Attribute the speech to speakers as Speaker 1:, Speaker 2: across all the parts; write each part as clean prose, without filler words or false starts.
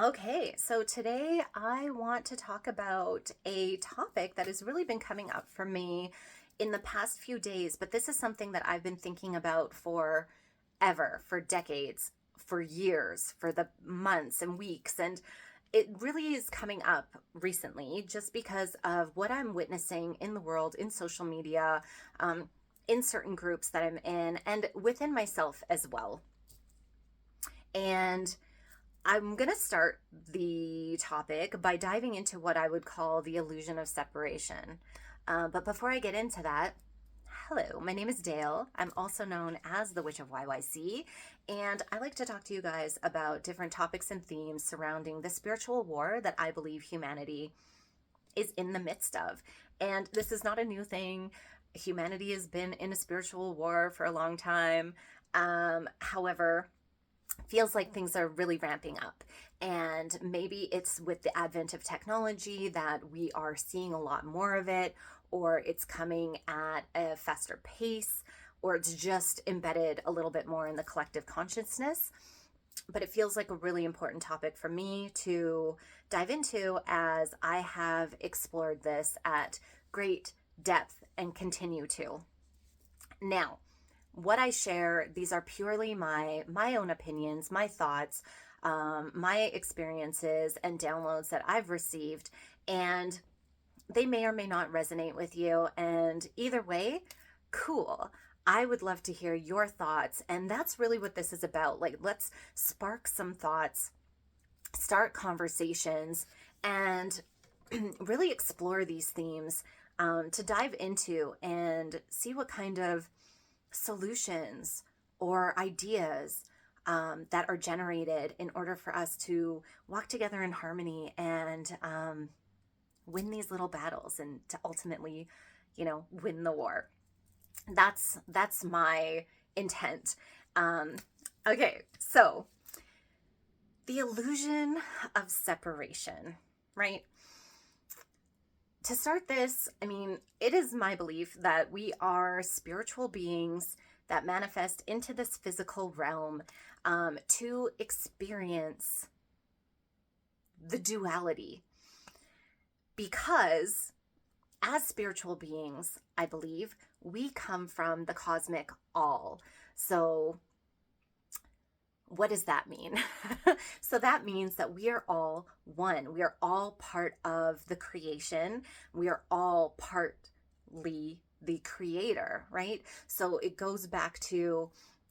Speaker 1: Okay, so today I want to talk about a topic that has really been coming up for me in the past few days, but this is something that I've been thinking about for ever, for decades, for years, for the months and weeks, and it really is coming up recently just because of what I'm witnessing in the world, in social media, in certain groups that I'm in, and within myself as well. And I'm going to start the topic by diving into what I would call the illusion of separation. But before I get into that, hello, my name is Dayle. I'm also known as the Witch of YYC, and I like to talk to you guys about different topics and themes surrounding the spiritual war that I believe humanity is in the midst of. And this is not a new thing. Humanity has been in a spiritual war for a long time. However, feels like things are really ramping up. And maybe it's with the advent of technology that we are seeing a lot more of it, or it's coming at a faster pace, or it's just embedded a little bit more in the collective consciousness. But it feels like a really important topic for me to dive into as I have explored this at great depth and continue to. Now, what I share, these are purely my own opinions, my thoughts, my experiences and downloads that I've received, and they may or may not resonate with you. And either way, cool. I would love to hear your thoughts, and that's really what this is about. Like, let's spark some thoughts, start conversations, and really explore these themes to dive into and see what kind of solutions or ideas that are generated in order for us to walk together in harmony and win these little battles and to ultimately, win the war. That's my intent. Okay, so the illusion of separation, right? To start this, it is my belief that we are spiritual beings that manifest into this physical realm to experience the duality. Because as spiritual beings, I believe, we come from the cosmic all. So what does that mean? So that means that we are all one. We are all part of the creation. We are all partly the creator, right? So it goes back to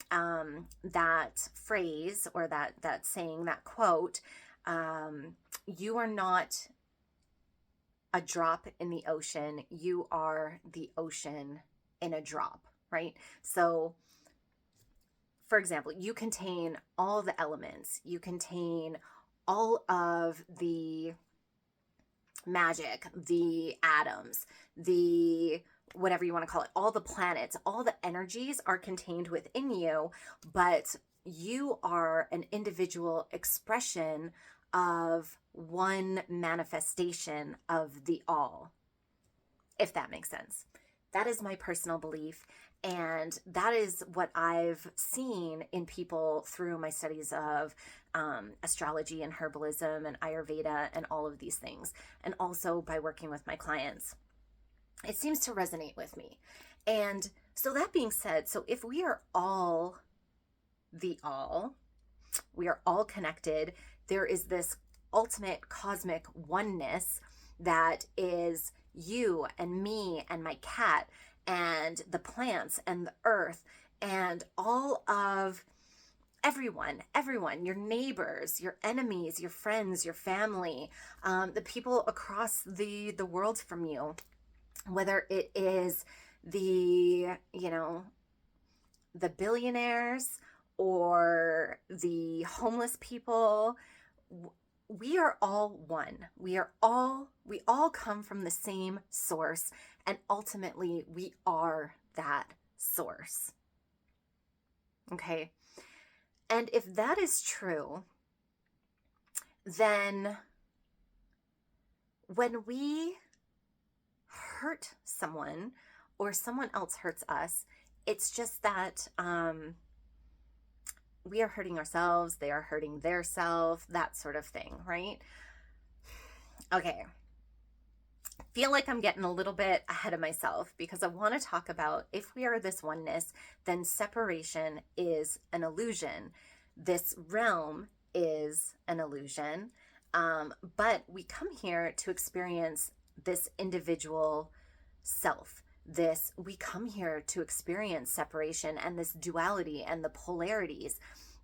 Speaker 1: that phrase or that saying, that quote, you are not a drop in the ocean. You are the ocean in a drop, right? So for example, you contain all the elements, you contain all of the magic, the atoms, the whatever you want to call it, all the planets, all the energies are contained within you, but you are an individual expression of one manifestation of the all, if that makes sense. That is my personal belief. And that is what I've seen in people through my studies of astrology and herbalism and Ayurveda and all of these things. And also by working with my clients. It seems to resonate with me. And so that being said, so if we are all the all, we are all connected, there is this ultimate cosmic oneness that is you and me and my cat and the plants and the earth and all of everyone, your neighbors, your enemies, your friends, your family, the people across the world from you, whether it is the billionaires or the homeless people. We are all one. We all come from the same source, and ultimately we are that source. Okay? And if that is true, then when we hurt someone or someone else hurts us, it's just that we are hurting ourselves, they are hurting their self, that sort of thing, right? Okay. Feel like I'm getting a little bit ahead of myself because I want to talk about if we are this oneness, then separation is an illusion. This realm is an illusion. But we come here to experience this individual self. We come here to experience separation and this duality and the polarities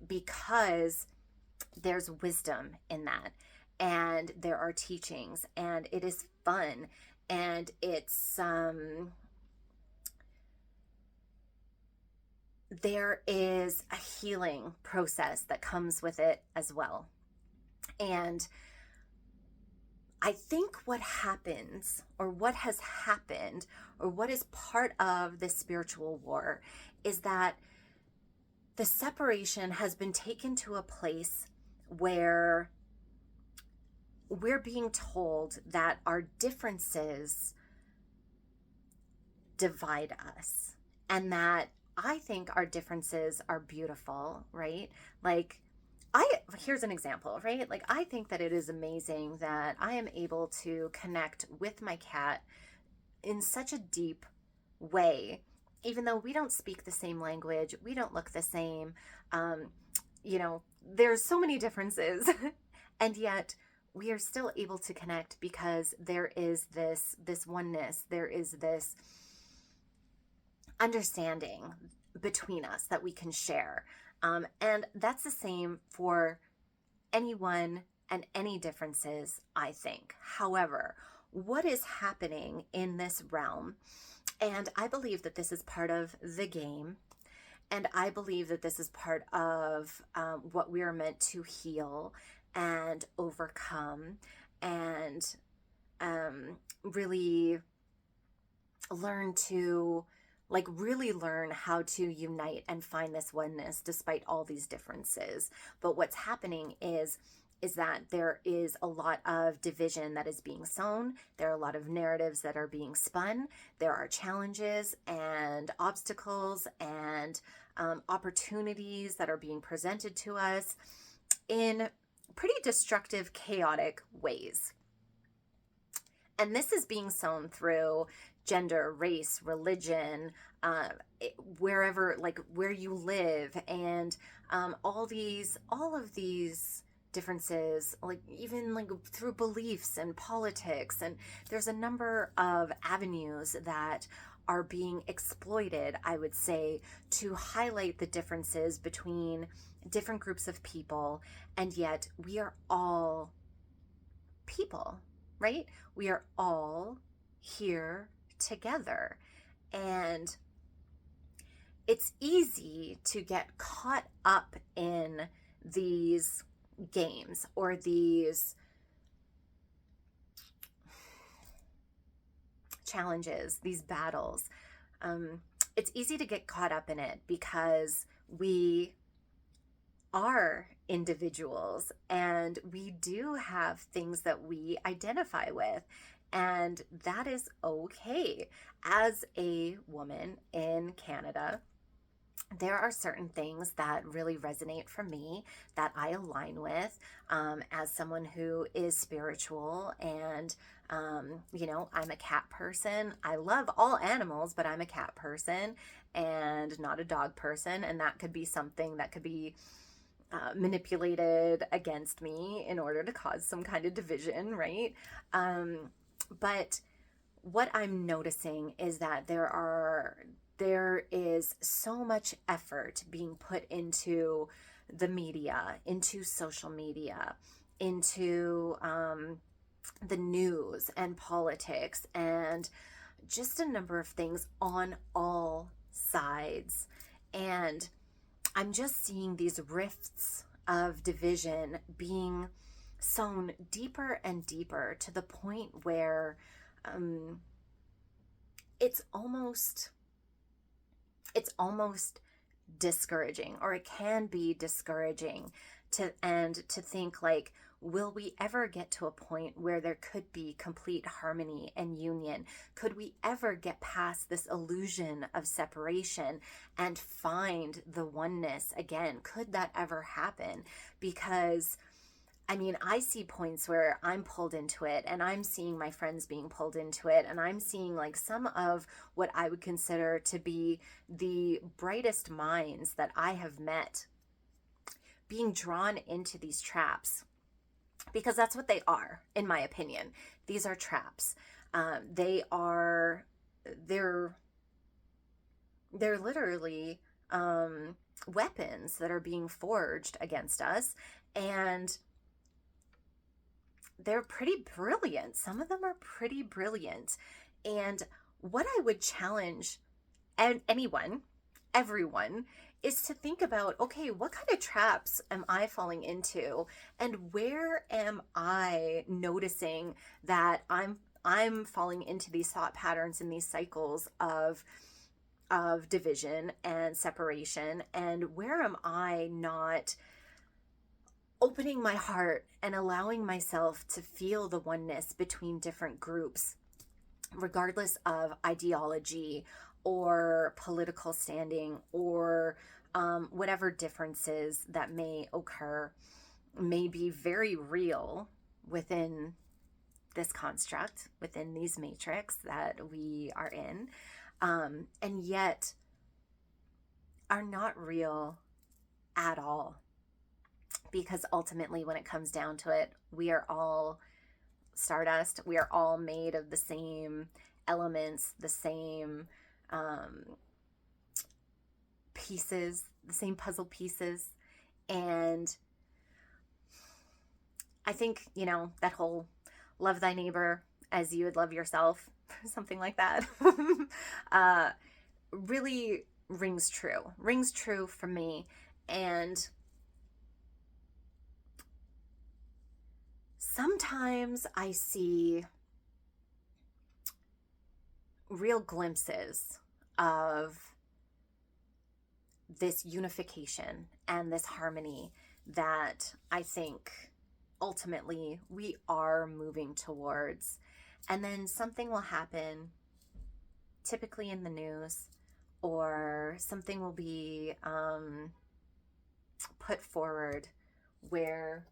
Speaker 1: because there's wisdom in that, and there are teachings, and it is fun, and there is a healing process that comes with it as well. And I think what happens, or what has happened, or what is part of this spiritual war, is that the separation has been taken to a place where we're being told that our differences divide us, and that I think our differences are beautiful, right? Like, here's an example, right? Like, I think that it is amazing that I am able to connect with my cat in such a deep way, even though we don't speak the same language, we don't look the same. There's so many differences, and yet we are still able to connect because there is this oneness, there is this understanding between us that we can share. And that's the same for anyone and any differences, I think. However, what is happening in this realm, and I believe that this is part of the game, and I believe that this is part of what we are meant to heal and overcome, and really learn to really learn how to unite and find this oneness despite all these differences. But what's happening is that there is a lot of division that is being sown. There are a lot of narratives that are being spun. There are challenges and obstacles and opportunities that are being presented to us in pretty destructive, chaotic ways. And this is being sown through gender, race, religion, wherever, where you live, and all of these differences, even through beliefs and politics. And there's a number of avenues that are being exploited, I would say, to highlight the differences between different groups of people. And yet we are all people, right? We are all here together. And it's easy to get caught up in these games or these challenges, these battles. It's easy to get caught up in it because we are individuals and we do have things that we identify with, and that is okay. As a woman in Canada, there are certain things that really resonate for me that I align with as someone who is spiritual. And, I'm a cat person. I love all animals, but I'm a cat person and not a dog person. And that could be something that could be manipulated against me in order to cause some kind of division, right? But what I'm noticing is that there is so much effort being put into the media, into social media, into the news and politics, and just a number of things on all sides. And I'm just seeing these rifts of division being sown deeper and deeper to the point where it's almost discouraging, or it can be discouraging to think will we ever get to a point where there could be complete harmony and union? Could we ever get past this illusion of separation and find the oneness again? Could that ever happen? Because I mean, I see points where I'm pulled into it, and I'm seeing my friends being pulled into it, and I'm seeing like some of what I would consider to be the brightest minds that I have met being drawn into these traps, because that's what they are, in my opinion. These are traps. They're literally weapons that are being forged against us, and they're pretty brilliant. Some of them are pretty brilliant. And what I would challenge anyone, everyone, is to think about, okay, what kind of traps am I falling into? And where am I noticing that I'm falling into these thought patterns and these cycles of division and separation? And where am I not opening my heart and allowing myself to feel the oneness between different groups, regardless of ideology or political standing or whatever differences that may occur, may be very real within this construct, within these matrix that we are in, and yet are not real at all. Because ultimately, when it comes down to it, we are all stardust. We are all made of the same elements, the same pieces, the same puzzle pieces. And I think, that whole love thy neighbor as you would love yourself, something like that, really rings true for me. And sometimes I see real glimpses of this unification and this harmony that I think ultimately we are moving towards. And then something will happen, typically in the news, or something will be put forward where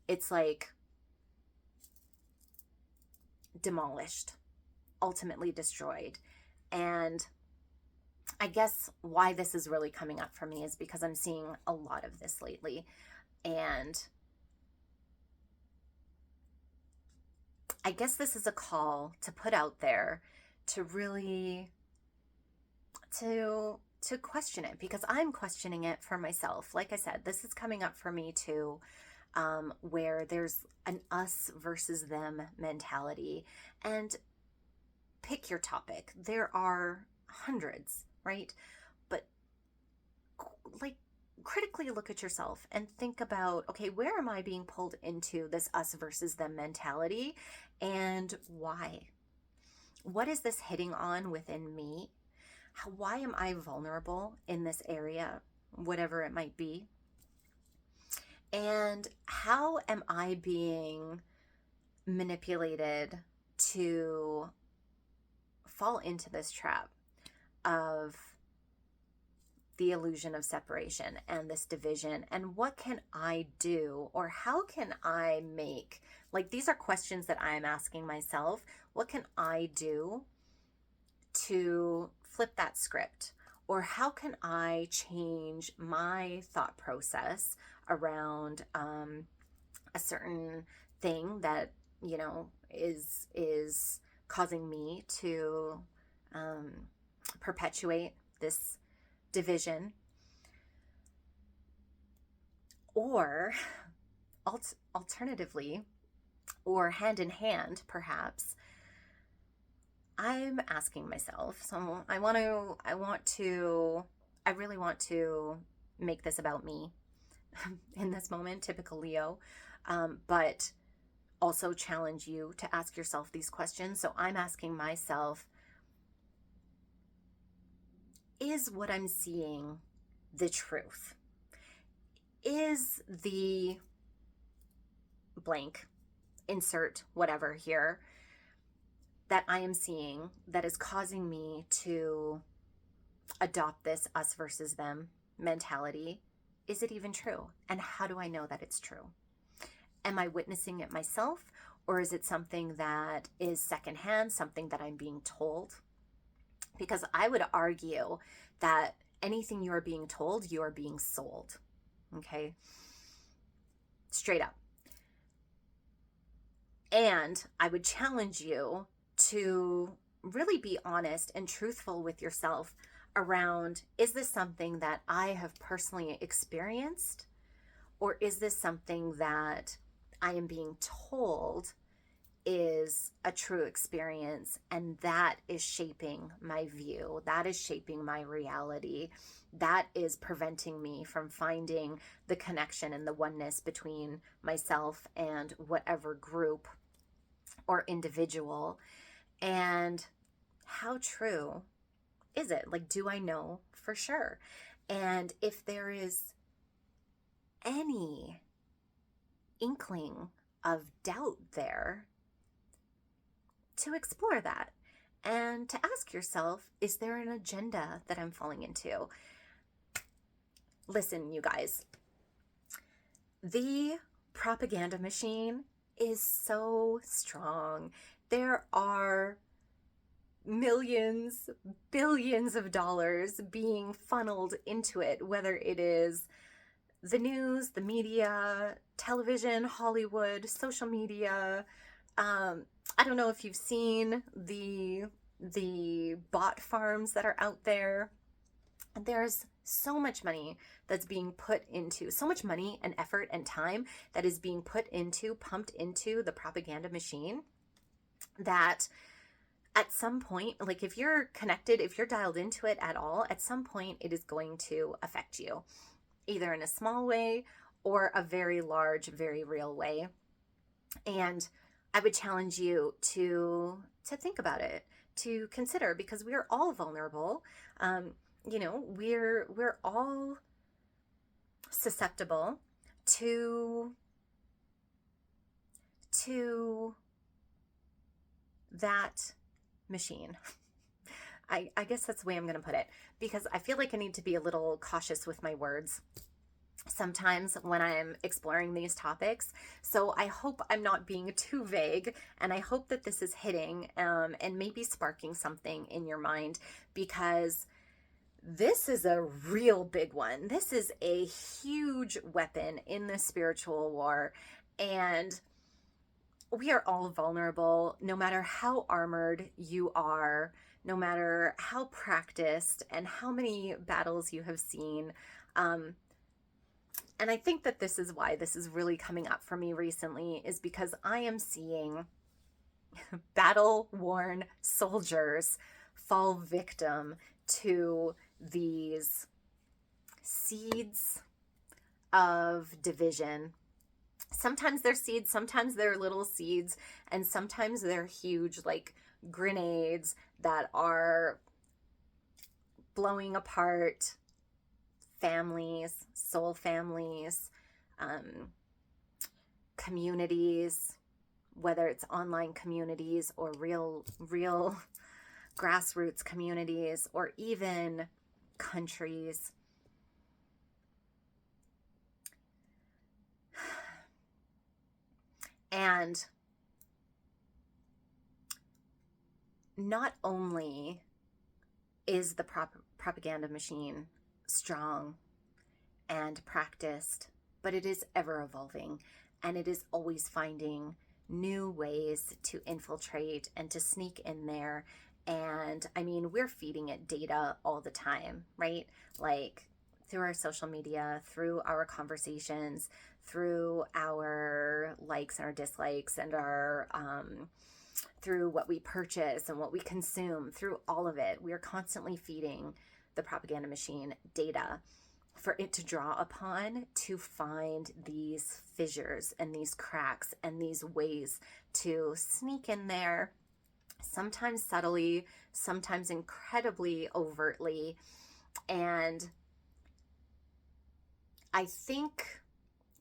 Speaker 1: it's like demolished, ultimately destroyed. And I guess why this is really coming up for me is because I'm seeing a lot of this lately. And I guess this is a call to put out there to really to question it, because I'm questioning it for myself. Like I said, this is coming up for me too. Where there's an us versus them mentality. And pick your topic. There are hundreds, right? But like, critically look at yourself and think about, okay, where am I being pulled into this us versus them mentality, and why? What is this hitting on within me? Why am I vulnerable in this area, whatever it might be? And how am I being manipulated to fall into this trap of the illusion of separation and this division? And what can I do, or how can I make, like, these are questions that I'm asking myself. What can I do to flip that script? Or how can I change my thought process around a certain thing that, is causing me to perpetuate this division? Or alternatively, or hand in hand, perhaps, I'm asking myself, so I really want to make this about me in this moment, typical Leo, but also challenge you to ask yourself these questions. So I'm asking myself, is what I'm seeing the truth? Is the blank, insert whatever here, that I am seeing that is causing me to adopt this us versus them mentality? Is it even true? And how do I know that it's true? Am I witnessing it myself, or is it something that is secondhand, something that I'm being told? Because I would argue that anything you are being told, you are being sold. Okay? Straight up. And I would challenge you to really be honest and truthful with yourself around, is this something that I have personally experienced, or is this something that I am being told is a true experience, and that is shaping my view, that is shaping my reality, that is preventing me from finding the connection and the oneness between myself and whatever group or individual? And how true is it? Like, do I know for sure? And if there is any inkling of doubt there, to explore that and to ask yourself, is there an agenda that I'm falling into? Listen, you guys, the propaganda machine is so strong. There are millions, billions of dollars being funneled into it, whether it is the news, the media, television, Hollywood, social media. I don't know if you've seen the bot farms that are out there. There's so much money that's being put into, so much money and effort and time that is being pumped into the propaganda machine, that at some point, like if you're connected, if you're dialed into it at all, at some point it is going to affect you, either in a small way or a very large, very real way. And I would challenge you to think about it, to consider, because we are all vulnerable. We're all susceptible to that machine. I guess that's the way I'm going to put it, because I feel like I need to be a little cautious with my words sometimes when I'm exploring these topics. So I hope I'm not being too vague, and I hope that this is hitting and maybe sparking something in your mind, because this is a real big one. This is a huge weapon in the spiritual war, and we are all vulnerable, no matter how armored you are, no matter how practiced and how many battles you have seen. And I think that this is why this is really coming up for me recently, is because I am seeing battle-worn soldiers fall victim to these seeds of division. Sometimes they're seeds, sometimes they're little seeds, and sometimes they're huge, like grenades that are blowing apart families, soul families, communities, whether it's online communities or real grassroots communities, or even countries. And not only is the propaganda machine strong and practiced, but it is ever evolving, and it is always finding new ways to infiltrate and to sneak in there. And I mean, we're feeding it data all the time, right? Like through our social media, through our conversations, through our likes and our dislikes, and our through what we purchase and what we consume, through all of it. We are constantly feeding the propaganda machine data for it to draw upon, to find these fissures and these cracks and these ways to sneak in there, sometimes subtly, sometimes incredibly overtly. And I think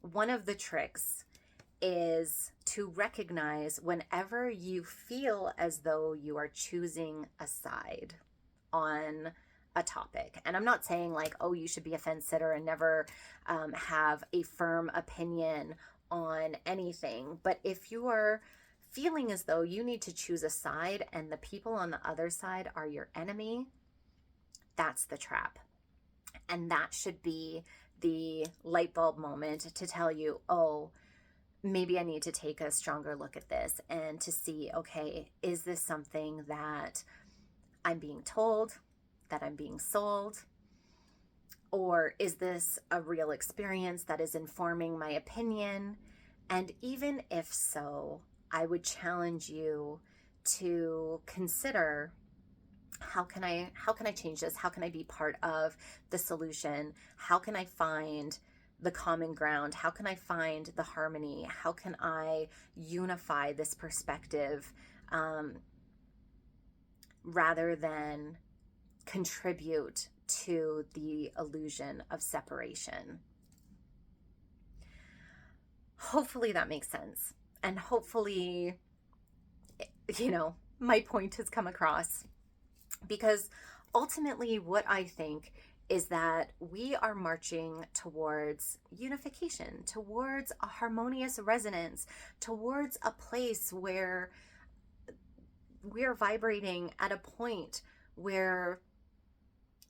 Speaker 1: one of the tricks is to recognize whenever you feel as though you are choosing a side on a topic. And I'm not saying like, oh, you should be a fence sitter and never have a firm opinion on anything. But if you are feeling as though you need to choose a side and the people on the other side are your enemy, that's the trap. And that should be the light bulb moment to tell you, oh, maybe I need to take a stronger look at this and to see, okay, is this something that I'm being told, that I'm being sold? Or is this a real experience that is informing my opinion? And even if so, I would challenge you to consider, how can I change this? How can I be part of the solution? How can I find the common ground? How can I find the harmony? How can I unify this perspective rather than contribute to the illusion of separation? Hopefully that makes sense. And hopefully, my point has come across, because ultimately what I think is that we are marching towards unification, towards a harmonious resonance, towards a place where we're vibrating at a point where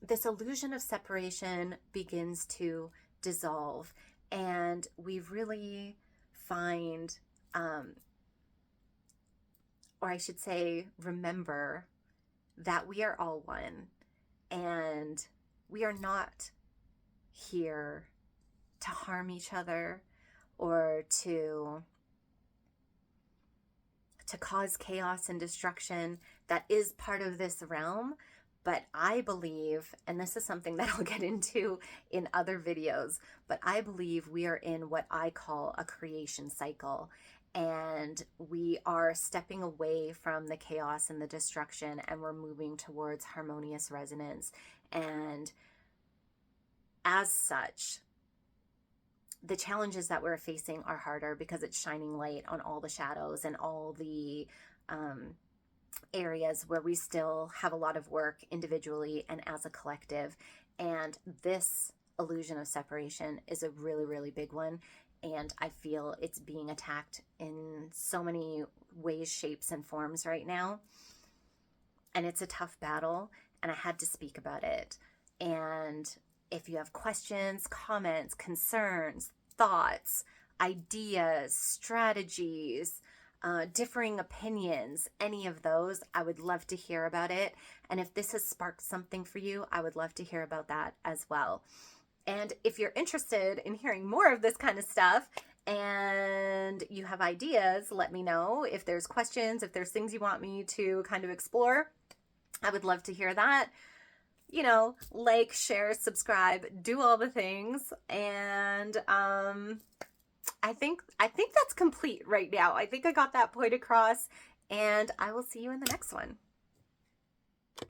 Speaker 1: this illusion of separation begins to dissolve, and we really find, or I should say, remember that we are all one, and we are not here to harm each other or to cause chaos and destruction. That is part of this realm, but I believe, and this is something that I'll get into in other videos, but I believe we are in what I call a creation cycle. And we are stepping away from the chaos and the destruction, and we're moving towards harmonious resonance. And as such, the challenges that we're facing are harder because it's shining light on all the shadows and all the areas where we still have a lot of work individually and as a collective. And this illusion of separation is a really, really big one. And I feel it's being attacked in so many ways, shapes, and forms right now. And it's a tough battle, and I had to speak about it. And if you have questions, comments, concerns, thoughts, ideas, strategies, differing opinions, any of those, I would love to hear about it. And if this has sparked something for you, I would love to hear about that as well. And if you're interested in hearing more of this kind of stuff and you have ideas, let me know. If there's questions, if there's things you want me to kind of explore, I would love to hear that. Like, share, subscribe, do all the things. And I think that's complete right now. I think I got that point across, and I will see you in the next one.